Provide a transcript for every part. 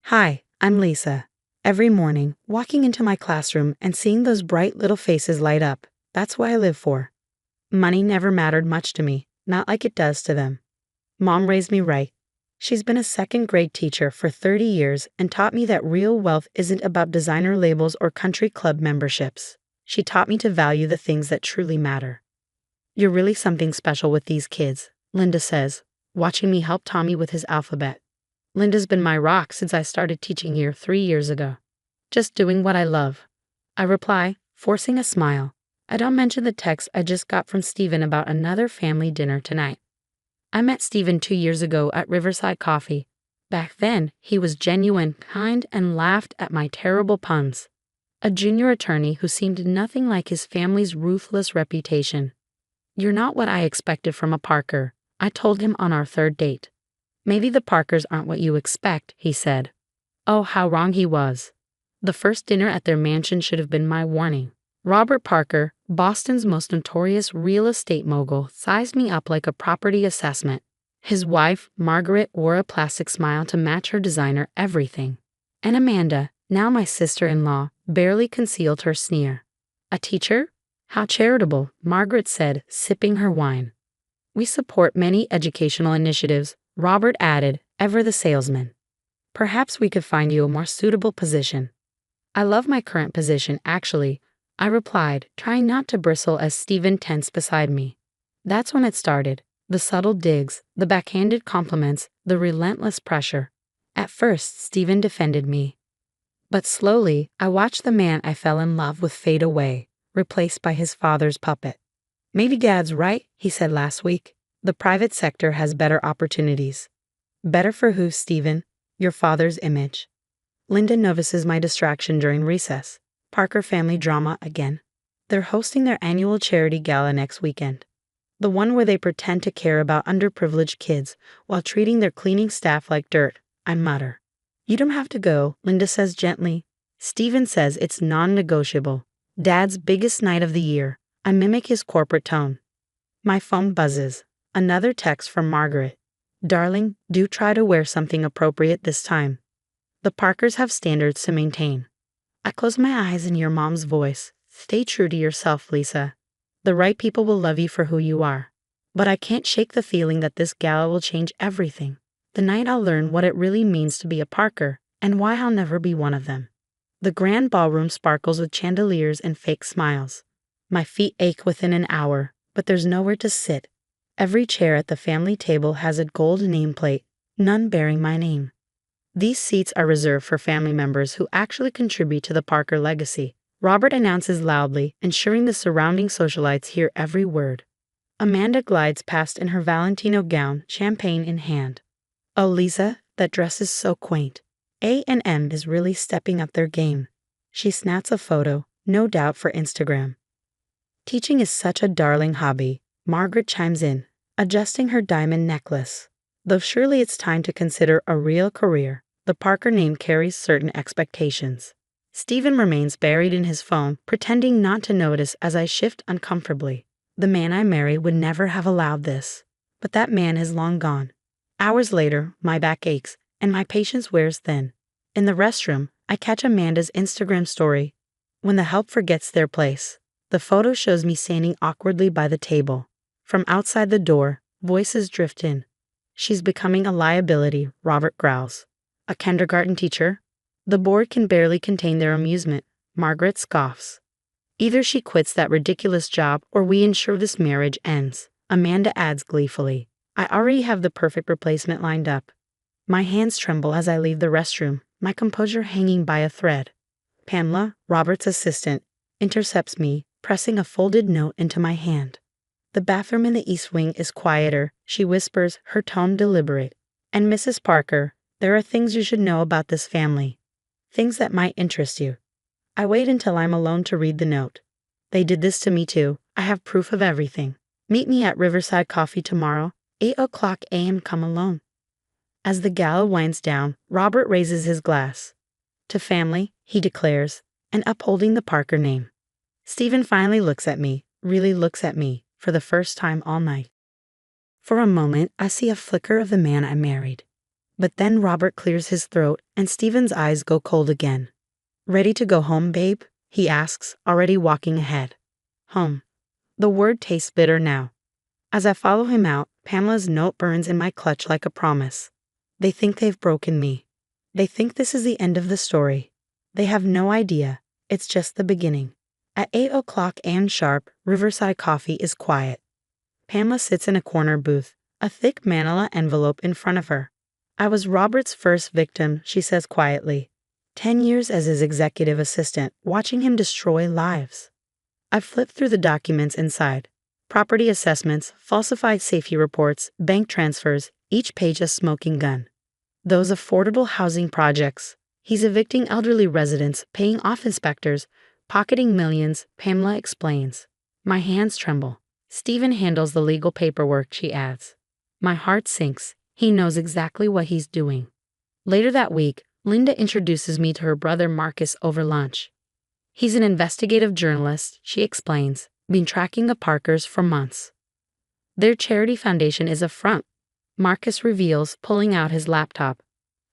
Hi, I'm Lisa. Every morning, walking into my classroom and seeing those bright little faces light up, that's what I live for. Money never mattered much to me, not like it does to them. Mom raised me right. She's been a second-grade teacher for 30 years and taught me that real wealth isn't about designer labels or country club memberships. She taught me to value the things that truly matter. You're really something special with these kids, Linda says, watching me help Tommy with his alphabet. Linda's been my rock since I started teaching here 3 years ago. Just doing what I love. I reply, forcing a smile. I don't mention the text I just got from Stephen about another family dinner tonight. I met Stephen 2 years ago at Riverside Coffee. Back then, he was genuine, kind, and laughed at my terrible puns. A junior attorney who seemed nothing like his family's ruthless reputation. You're not what I expected from a Parker, I told him on our third date. Maybe the Parkers aren't what you expect, he said. Oh, how wrong he was. The first dinner at their mansion should have been my warning. Robert Parker, Boston's most notorious real estate mogul, sized me up like a property assessment. His wife, Margaret, wore a plastic smile to match her designer everything. And Amanda, now my sister-in-law, barely concealed her sneer. A teacher? How charitable, Margaret said, sipping her wine. We support many educational initiatives, Robert added, ever the salesman. Perhaps we could find you a more suitable position. I love my current position, actually, I replied, trying not to bristle as Stephen tensed beside me. That's when it started, the subtle digs, the backhanded compliments, the relentless pressure. At first, Stephen defended me. But slowly, I watched the man I fell in love with fade away, replaced by his father's puppet. Maybe Dad's right, he said last week. The private sector has better opportunities. Better for who, Stephen? Your father's image. Linda notices my distraction during recess. Parker family drama again. They're hosting their annual charity gala next weekend. The one where they pretend to care about underprivileged kids while treating their cleaning staff like dirt, I mutter. You don't have to go, Linda says gently. Stephen says it's non-negotiable. Dad's biggest night of the year. I mimic his corporate tone. My phone buzzes. Another text from Margaret. Darling, do try to wear something appropriate this time. The Parkers have standards to maintain. I close my eyes and hear Mom's voice. Stay true to yourself, Lisa. The right people will love you for who you are. But I can't shake the feeling that this gala will change everything. The night I'll learn what it really means to be a Parker and why I'll never be one of them. The grand ballroom sparkles with chandeliers and fake smiles. My feet ache within an hour, but there's nowhere to sit. Every chair at the family table has a gold nameplate, none bearing my name. These seats are reserved for family members who actually contribute to the Parker legacy. Robert announces loudly, ensuring the surrounding socialites hear every word. Amanda glides past in her Valentino gown, champagne in hand. Oh, Lisa, that dress is so quaint. A&M is really stepping up their game. She snaps a photo, no doubt for Instagram. Teaching is such a darling hobby, Margaret chimes in, adjusting her diamond necklace. Though surely it's time to consider a real career, the Parker name carries certain expectations. Stephen remains buried in his phone, pretending not to notice as I shift uncomfortably. The man I marry would never have allowed this. But that man is long gone. Hours later, my back aches, and my patience wears thin. In the restroom, I catch Amanda's Instagram story. When the help forgets their place. The photo shows me standing awkwardly by the table. From outside the door, voices drift in. She's becoming a liability, Robert growls. A kindergarten teacher? The board can barely contain their amusement, Margaret scoffs. Either she quits that ridiculous job or we ensure this marriage ends, Amanda adds gleefully. I already have the perfect replacement lined up. My hands tremble as I leave the restroom, my composure hanging by a thread. Pamela, Robert's assistant, intercepts me, pressing a folded note into my hand. The bathroom in the East Wing is quieter, she whispers, her tone deliberate. And Mrs. Parker, there are things you should know about this family. Things that might interest you. I wait until I'm alone to read the note. They did this to me too. I have proof of everything. Meet me at Riverside Coffee tomorrow, 8:00 a.m. Come alone. As the gala winds down, Robert raises his glass. To family, he declares, and upholding the Parker name. Stephen finally looks at me, really looks at me, for the first time all night. For a moment, I see a flicker of the man I married. But then Robert clears his throat and Stephen's eyes go cold again. "Ready to go home, babe?" he asks, already walking ahead. Home. The word tastes bitter now. As I follow him out, Pamela's note burns in my clutch like a promise. They think they've broken me. They think this is the end of the story. They have no idea. It's just the beginning. At 8 a.m. sharp, Riverside Coffee is quiet. Pamela sits in a corner booth, a thick manila envelope in front of her. "I was Robert's first victim," she says quietly. 10 years as his executive assistant, watching him destroy lives. I flipped through the documents inside. Property assessments, falsified safety reports, bank transfers, each page a smoking gun. Those affordable housing projects. He's evicting elderly residents, paying off inspectors, pocketing millions, Pamela explains. My hands tremble. Stephen handles the legal paperwork, she adds. My heart sinks. He knows exactly what he's doing. Later that week, Linda introduces me to her brother Marcus over lunch. He's an investigative journalist, she explains, been tracking the Parkers for months. Their charity foundation is a front, Marcus reveals, pulling out his laptop.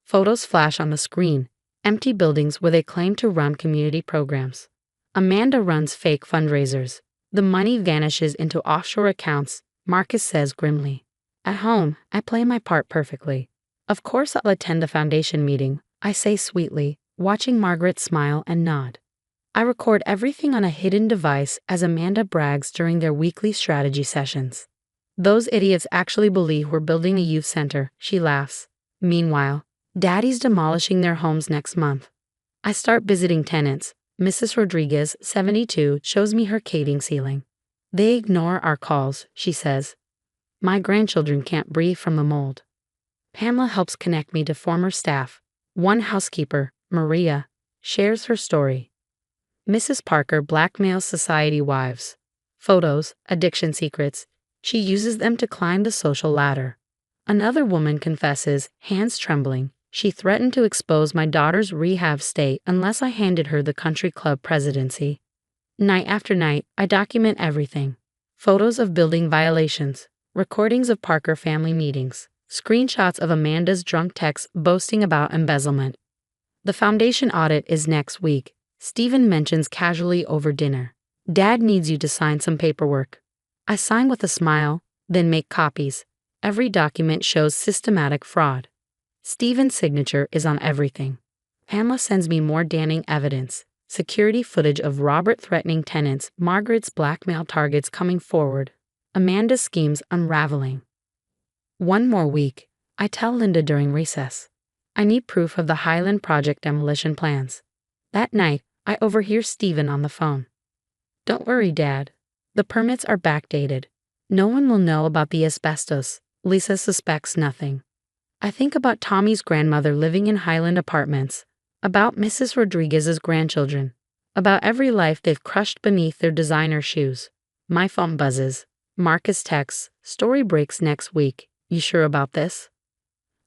Photos flash on the screen, empty buildings where they claim to run community programs. Amanda runs fake fundraisers. The money vanishes into offshore accounts, Marcus says grimly. At home, I play my part perfectly. Of course I'll attend the foundation meeting, I say sweetly, watching Margaret smile and nod. I record everything on a hidden device as Amanda brags during their weekly strategy sessions. Those idiots actually believe we're building a youth center, she laughs. Meanwhile, Daddy's demolishing their homes next month. I start visiting tenants. Mrs. Rodriguez, 72, shows me her cating ceiling. They ignore our calls, she says. My grandchildren can't breathe from the mold. Pamela helps connect me to former staff. One housekeeper, Maria, shares her story. Mrs. Parker blackmails society wives. Photos, addiction secrets. She uses them to climb the social ladder. Another woman confesses, hands trembling. She threatened to expose my daughter's rehab stay unless I handed her the country club presidency. Night after night, I document everything. Photos of building violations, recordings of Parker family meetings, screenshots of Amanda's drunk texts boasting about embezzlement. The foundation audit is next week. Stephen mentions casually over dinner. Dad needs you to sign some paperwork. I sign with a smile, then make copies. Every document shows systematic fraud. Stephen's signature is on everything. Pamela sends me more damning evidence. Security footage of Robert threatening tenants, Margaret's blackmail targets coming forward, Amanda's schemes unraveling. One more week, I tell Linda during recess. I need proof of the Highland Project demolition plans. That night, I overhear Stephen on the phone. Don't worry, Dad. The permits are backdated. No one will know about the asbestos. Lisa suspects nothing. I think about Tommy's grandmother living in Highland apartments, about Mrs. Rodriguez's grandchildren, about every life they've crushed beneath their designer shoes. My phone buzzes. Marcus texts, story breaks next week. You sure about this?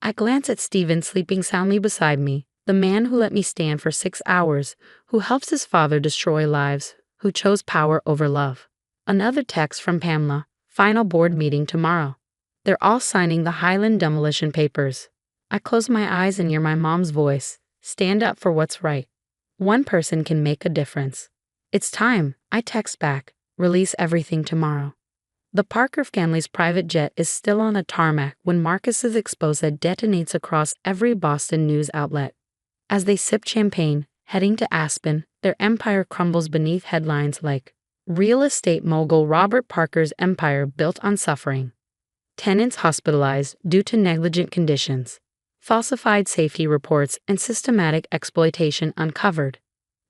I glance at Stephen sleeping soundly beside me, the man who let me stand for 6 hours, who helps his father destroy lives, who chose power over love. Another text from Pamela, final board meeting tomorrow. They're all signing the Highland demolition papers. I close my eyes and hear my mom's voice. Stand up for what's right. One person can make a difference. It's time, I text back. Release everything tomorrow. The Parker family's private jet is still on the tarmac when Marcus's exposé detonates across every Boston news outlet. As they sip champagne, heading to Aspen, their empire crumbles beneath headlines like, Real estate mogul Robert Parker's empire built on suffering. Tenants hospitalized due to negligent conditions. Falsified safety reports and systematic exploitation uncovered.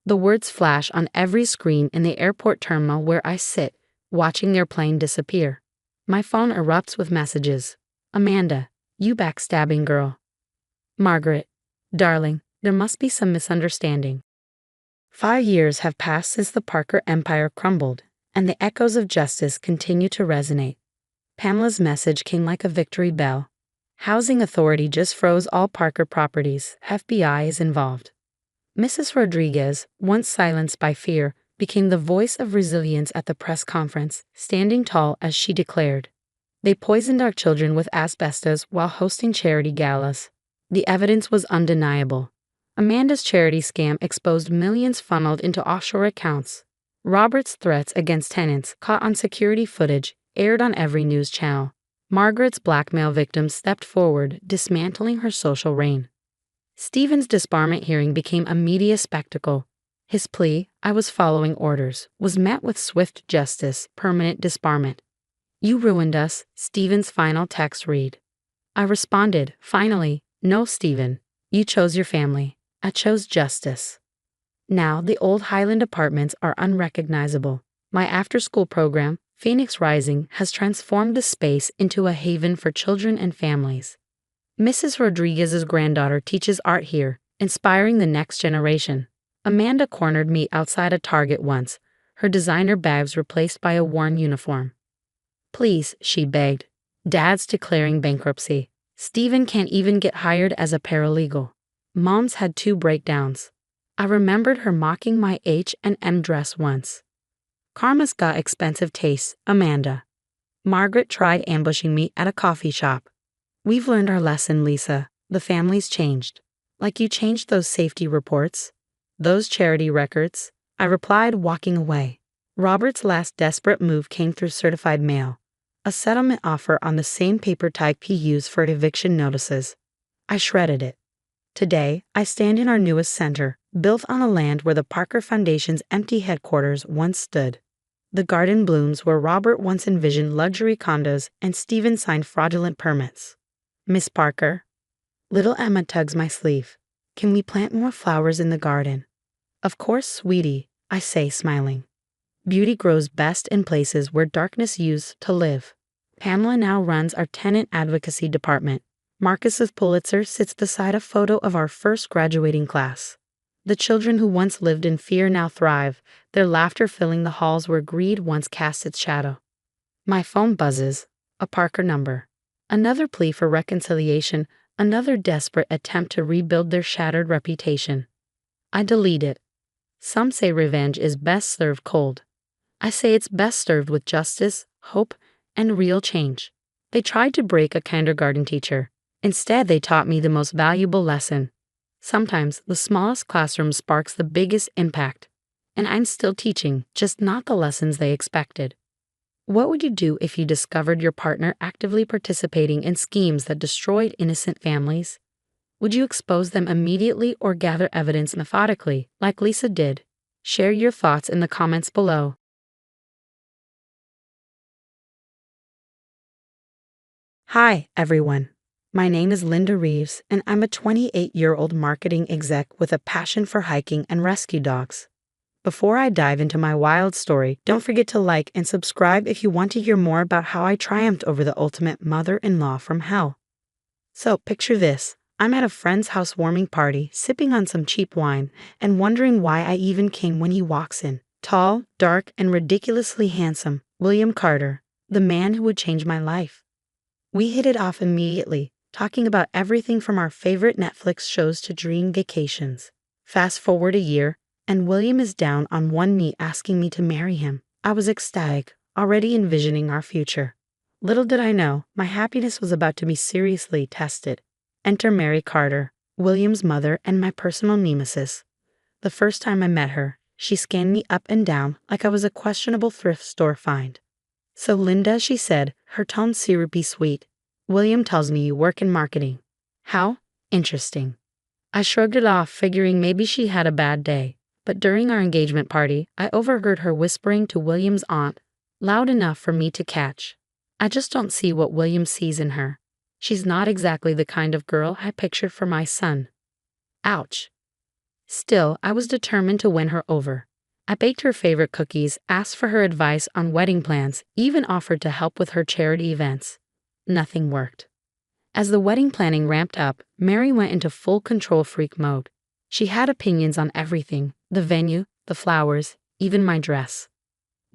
The words flash on every screen in the airport terminal where I sit, watching their plane disappear. My phone erupts with messages. Amanda, you backstabbing girl. Margaret, darling, there must be some misunderstanding. 5 years have passed since the Parker empire crumbled, and the echoes of justice continue to resonate. Pamela's message came like a victory bell. Housing Authority just froze all Parker properties. FBI is involved. Mrs. Rodriguez, once silenced by fear, became the voice of resilience at the press conference, standing tall as she declared. They poisoned our children with asbestos while hosting charity galas. The evidence was undeniable. Amanda's charity scam exposed millions funneled into offshore accounts. Robert's threats against tenants, caught on security footage, aired on every news channel. Margaret's blackmail victims stepped forward, dismantling her social reign. Stephen's disbarment hearing became a media spectacle. His plea, "I was following orders," was met with swift justice, permanent disbarment. "You ruined us," Stephen's final text read. I responded, "Finally, no, Stephen. You chose your family. I chose justice." Now the old Highland apartments are unrecognizable. My after-school program, Phoenix Rising, has transformed the space into a haven for children and families. Mrs. Rodriguez's granddaughter teaches art here, inspiring the next generation. Amanda cornered me outside a Target once, her designer bags replaced by a worn uniform. "Please," she begged. "Dad's declaring bankruptcy. Stephen can't even get hired as a paralegal." Mom's had 2 breakdowns. I remembered her mocking my H&M dress once. Karma's got expensive tastes, Amanda. Margaret tried ambushing me at a coffee shop. "We've learned our lesson, Lisa. The family's changed. Like you changed those safety reports. Those charity records," I replied, walking away. Robert's last desperate move came through certified mail. A settlement offer on the same paper type he used for eviction notices. I shredded it. Today, I stand in our newest center, built on a land where the Parker Foundation's empty headquarters once stood. The garden blooms where Robert once envisioned luxury condos and Stephen signed fraudulent permits. "Miss Parker." Little Emma tugs my sleeve. "Can we plant more flowers in the garden?" "Of course, sweetie," I say, smiling. Beauty grows best in places where darkness used to live. Pamela now runs our tenant advocacy department. Marcus with Pulitzer sits beside a photo of our first graduating class. The children who once lived in fear now thrive, their laughter filling the halls where greed once cast its shadow. My phone buzzes, a Parker number. Another plea for reconciliation, another desperate attempt to rebuild their shattered reputation. I delete it. Some say revenge is best served cold. I say it's best served with justice, hope, and real change. They tried to break a kindergarten teacher. Instead, they taught me the most valuable lesson. Sometimes the smallest classroom sparks the biggest impact. And I'm still teaching, just not the lessons they expected. What would you do if you discovered your partner actively participating in schemes that destroyed innocent families? Would you expose them immediately or gather evidence methodically, like Lisa did? Share your thoughts in the comments below. Hi, everyone. My name is Linda Reeves, and I'm a 28-year-old marketing exec with a passion for hiking and rescue dogs. Before I dive into my wild story, don't forget to like and subscribe if you want to hear more about how I triumphed over the ultimate mother-in-law from hell. So, picture this. I'm at a friend's housewarming party, sipping on some cheap wine, and wondering why I even came when he walks in. Tall, dark, and ridiculously handsome, William Carter, the man who would change my life. We hit it off immediately, talking about everything from our favorite Netflix shows to dream vacations. Fast forward a year, and William is down on one knee asking me to marry him. I was ecstatic, already envisioning our future. Little did I know, my happiness was about to be seriously tested. Enter Mary Carter, William's mother and my personal nemesis. The first time I met her, she scanned me up and down like I was a questionable thrift store find. "So Linda," she said, her tone syrupy sweet, "William tells me you work in marketing. How? Interesting." I shrugged it off, figuring maybe she had a bad day. But during our engagement party, I overheard her whispering to William's aunt, loud enough for me to catch. "I just don't see what William sees in her. She's not exactly the kind of girl I pictured for my son." Ouch. Still, I was determined to win her over. I baked her favorite cookies, asked for her advice on wedding plans, even offered to help with her charity events. Nothing worked. As the wedding planning ramped up, Mary went into full control freak mode. She had opinions on everything, the venue, the flowers, even my dress.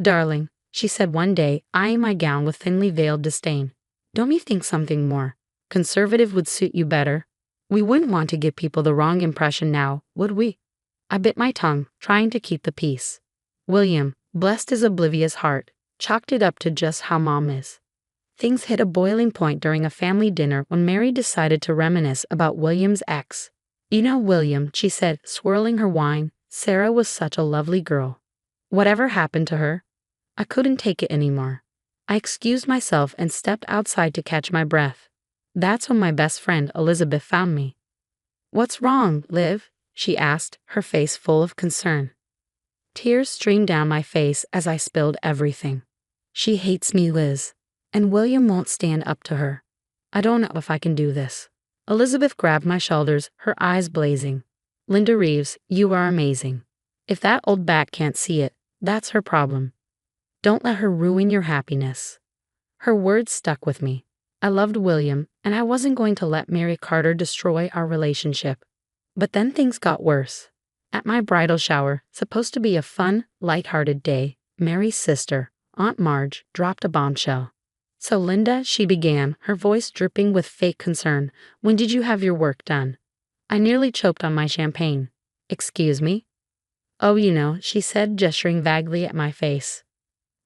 "Darling," she said one day, eyeing my gown with thinly veiled disdain, "don't you think something more conservative would suit you better? We wouldn't want to give people the wrong impression now, would we?" I bit my tongue, trying to keep the peace. William, blessed his oblivious heart, chalked it up to just how Mom is. Things hit a boiling point during a family dinner when Mary decided to reminisce about William's ex. "You know William," she said, swirling her wine. "Sarah was such a lovely girl. Whatever happened to her?" I couldn't take it anymore. I excused myself and stepped outside to catch my breath. That's when my best friend Elizabeth found me. "What's wrong, Liv?" she asked, her face full of concern. Tears streamed down my face as I spilled everything. "She hates me, Liz. And William won't stand up to her. I don't know if I can do this." Elizabeth grabbed my shoulders, her eyes blazing. "Linda Reeves, you are amazing. If that old bat can't see it, that's her problem. Don't let her ruin your happiness." Her words stuck with me. I loved William, and I wasn't going to let Mary Carter destroy our relationship. But then things got worse. At my bridal shower, supposed to be a fun, light-hearted day, Mary's sister, Aunt Marge, dropped a bombshell. "So Linda," she began, her voice dripping with fake concern, "when did you have your work done?" I nearly choked on my champagne. "Excuse me?" "Oh, you know," she said, gesturing vaguely at my face.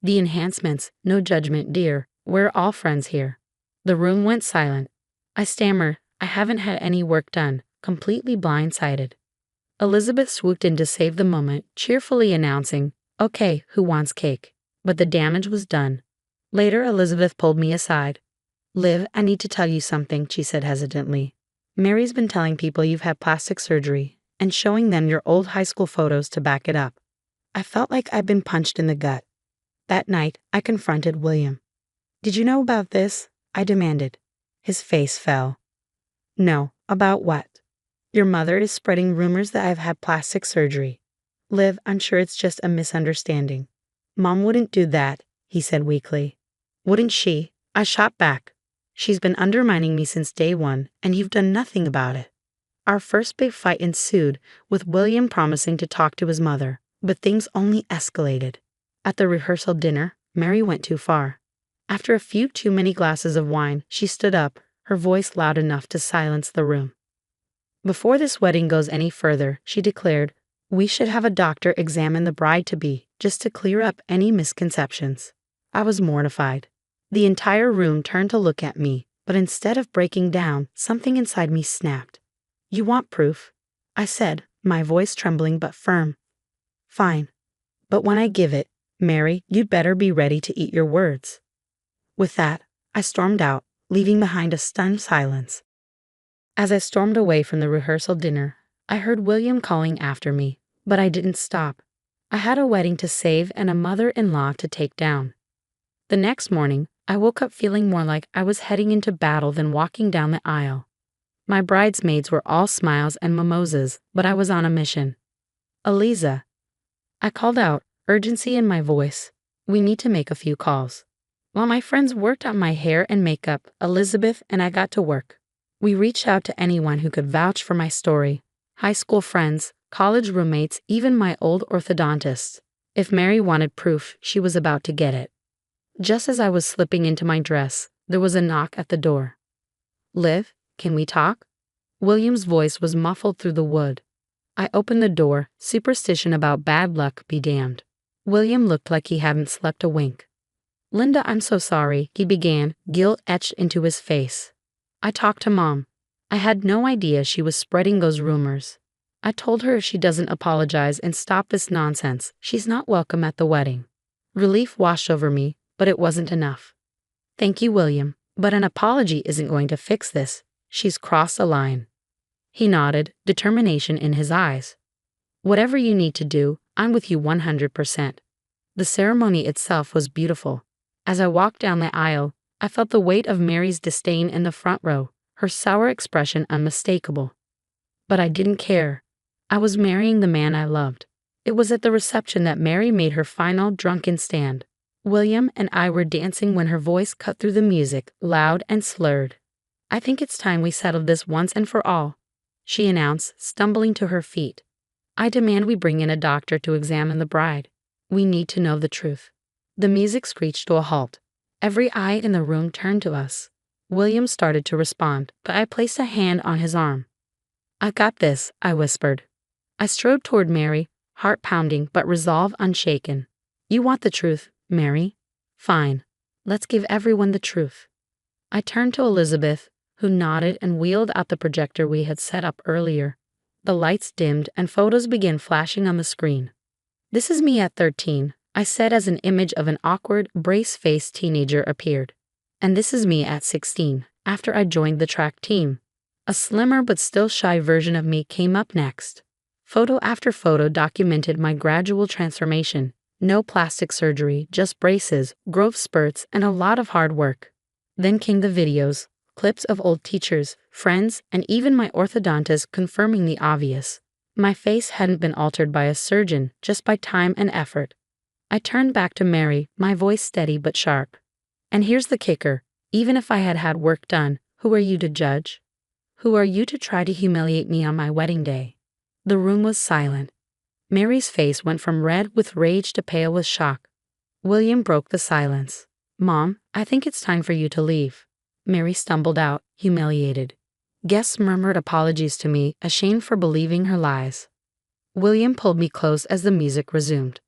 "The enhancements, no judgment, dear. We're all friends here." The room went silent. I stammered, "I haven't had any work done," completely blindsided. Elizabeth swooped in to save the moment, cheerfully announcing, "Okay, who wants cake?" But the damage was done. Later, Elizabeth pulled me aside. "Liv, I need to tell you something," she said hesitantly. "Mary's been telling people you've had plastic surgery and showing them your old high school photos to back it up." I felt like I'd been punched in the gut. That night, I confronted William. "Did you know about this?" I demanded. His face fell. "No, about what?" "Your mother is spreading rumors that I've had plastic surgery." "Liv, I'm sure it's just a misunderstanding." "Mom wouldn't do that," he said weakly. "Wouldn't she?" I shot back. "She's been undermining me since day one, and you've done nothing about it." Our first big fight ensued, with William promising to talk to his mother, but things only escalated. At the rehearsal dinner, Mary went too far. After a few too many glasses of wine, she stood up, her voice loud enough to silence the room. "Before this wedding goes any further," she declared, "we should have a doctor examine the bride-to-be, just to clear up any misconceptions." I was mortified. The entire room turned to look at me, but instead of breaking down, something inside me snapped. "You want proof?" I said, my voice trembling but firm. "Fine. But when I give it, Mary, you'd better be ready to eat your words." With that, I stormed out, leaving behind a stunned silence. As I stormed away from the rehearsal dinner, I heard William calling after me, but I didn't stop. I had a wedding to save and a mother-in-law to take down. The next morning, I woke up feeling more like I was heading into battle than walking down the aisle. My bridesmaids were all smiles and mimosas, but I was on a mission. "Eliza," I called out, urgency in my voice. "We need to make a few calls." While my friends worked on my hair and makeup, Elizabeth and I got to work. We reached out to anyone who could vouch for my story. High school friends, college roommates, even my old orthodontist. If Mary wanted proof, she was about to get it. Just as I was slipping into my dress, there was a knock at the door. "Liv, can we talk?" William's voice was muffled through the wood. I opened the door, superstition about bad luck be damned. William looked like he hadn't slept a wink. "Linda, I'm so sorry," he began, guilt etched into his face. "I talked to Mom. I had no idea she was spreading those rumors. I told her if she doesn't apologize and stop this nonsense, she's not welcome at the wedding." Relief washed over me, but it wasn't enough. "Thank you, William, but an apology isn't going to fix this. She's crossed a line." He nodded, determination in his eyes. "Whatever you need to do, I'm with you 100%. The ceremony itself was beautiful. As I walked down the aisle, I felt the weight of Mary's disdain in the front row, her sour expression unmistakable. But I didn't care. I was marrying the man I loved. It was at the reception that Mary made her final drunken stand. William and I were dancing when her voice cut through the music, loud and slurred. "I think it's time we settled this once and for all," she announced, stumbling to her feet. "I demand we bring in a doctor to examine the bride. We need to know the truth." The music screeched to a halt. Every eye in the room turned to us. William started to respond, but I placed a hand on his arm. "I got this," I whispered. I strode toward Mary, heart pounding but resolve unshaken. "You want the truth, Mary? Fine. Let's give everyone the truth. I turned to Elizabeth, who nodded and wheeled out the projector we had set up earlier. The lights dimmed and photos began flashing on the screen. This is me at 13, I said as an image of an awkward, brace-faced teenager appeared. And this is me at 16, after I joined the track team. A slimmer but still shy version of me came up next. Photo after photo documented my gradual transformation. No plastic surgery, just braces, growth spurts, and a lot of hard work. Then came the videos, clips of old teachers, friends, and even my orthodontist confirming the obvious. My face hadn't been altered by a surgeon, just by time and effort. I turned back to Mary, my voice steady but sharp. And here's the kicker. Even if I had had work done, who are you to judge? Who are you to try to humiliate me on my wedding day? The room was silent. Mary's face went from red with rage to pale with shock. William broke the silence. Mom, I think it's time for you to leave. Mary stumbled out, humiliated. Guests murmured apologies to me, ashamed for believing her lies. William pulled me close as the music resumed.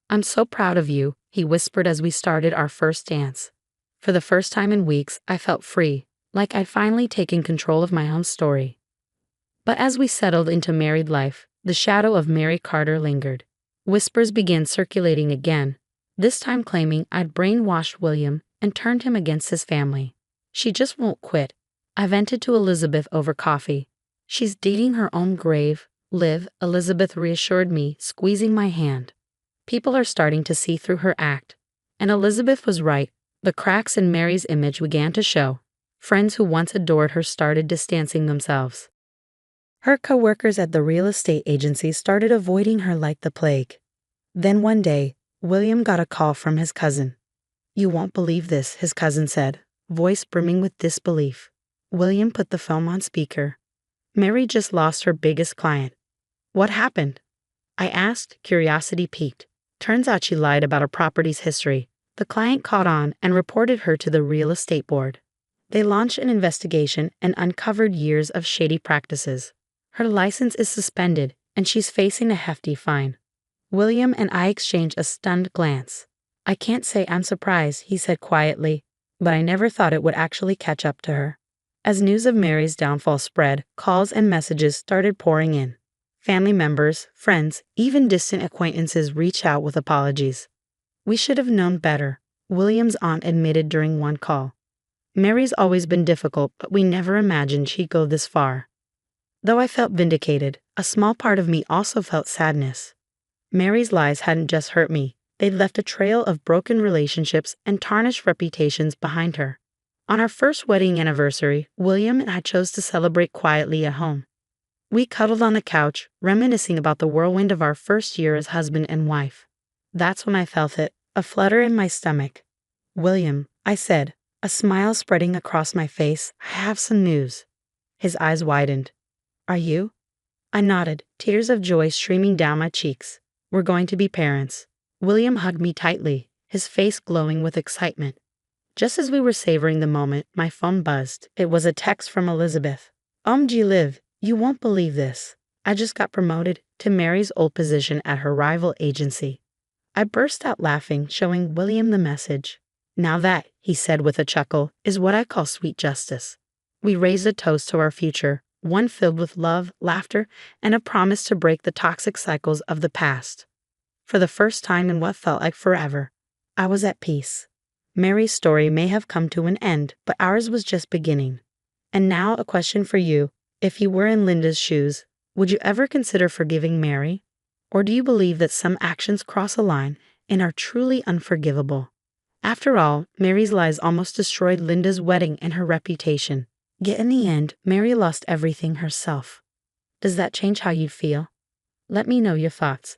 I'm so proud of you, he whispered as we started our first dance. For the first time in weeks, I felt free, like I'd finally taken control of my own story. But as we settled into married life, the shadow of Mary Carter lingered. Whispers began circulating again, this time claiming I'd brainwashed William and turned him against his family. She just won't quit. I vented to Elizabeth over coffee. She's digging her own grave, Liv, Elizabeth reassured me, squeezing my hand. People are starting to see through her act. And Elizabeth was right. The cracks in Mary's image began to show. Friends who once adored her started distancing themselves. Her co-workers at the real estate agency started avoiding her like the plague. Then one day, William got a call from his cousin. You won't believe this, his cousin said, voice brimming with disbelief. William put the phone on speaker. Mary just lost her biggest client. What happened? I asked, curiosity piqued. Turns out she lied about her property's history. The client caught on and reported her to the real estate board. They launched an investigation and uncovered years of shady practices. Her license is suspended, and she's facing a hefty fine. William and I exchanged a stunned glance. I can't say I'm surprised, he said quietly, but I never thought it would actually catch up to her. As news of Mary's downfall spread, calls and messages started pouring in. Family members, friends, even distant acquaintances reached out with apologies. We should have known better, William's aunt admitted during one call. Mary's always been difficult, but we never imagined she'd go this far. Though I felt vindicated, a small part of me also felt sadness. Mary's lies hadn't just hurt me, they'd left a trail of broken relationships and tarnished reputations behind her. On our first wedding anniversary, William and I chose to celebrate quietly at home. We cuddled on the couch, reminiscing about the whirlwind of our first year as husband and wife. That's when I felt it, a flutter in my stomach. William, I said, a smile spreading across my face, I have some news. His eyes widened. Are you? I nodded, tears of joy streaming down my cheeks. We're going to be parents. William hugged me tightly, his face glowing with excitement. Just as we were savoring the moment, my phone buzzed. It was a text from Elizabeth. OMG Liv, you won't believe this. I just got promoted to Mary's old position at her rival agency. I burst out laughing, showing William the message. Now that, he said with a chuckle, is what I call sweet justice. We raised a toast to our future, one filled with love, laughter, and a promise to break the toxic cycles of the past. For the first time in what felt like forever, I was at peace. Mary's story may have come to an end, but ours was just beginning. And now a question for you. If you were in Linda's shoes, would you ever consider forgiving Mary? Or do you believe that some actions cross a line and are truly unforgivable? After all, Mary's lies almost destroyed Linda's wedding and her reputation. Yet in the end, Mary lost everything herself. Does that change how you feel? Let me know your thoughts.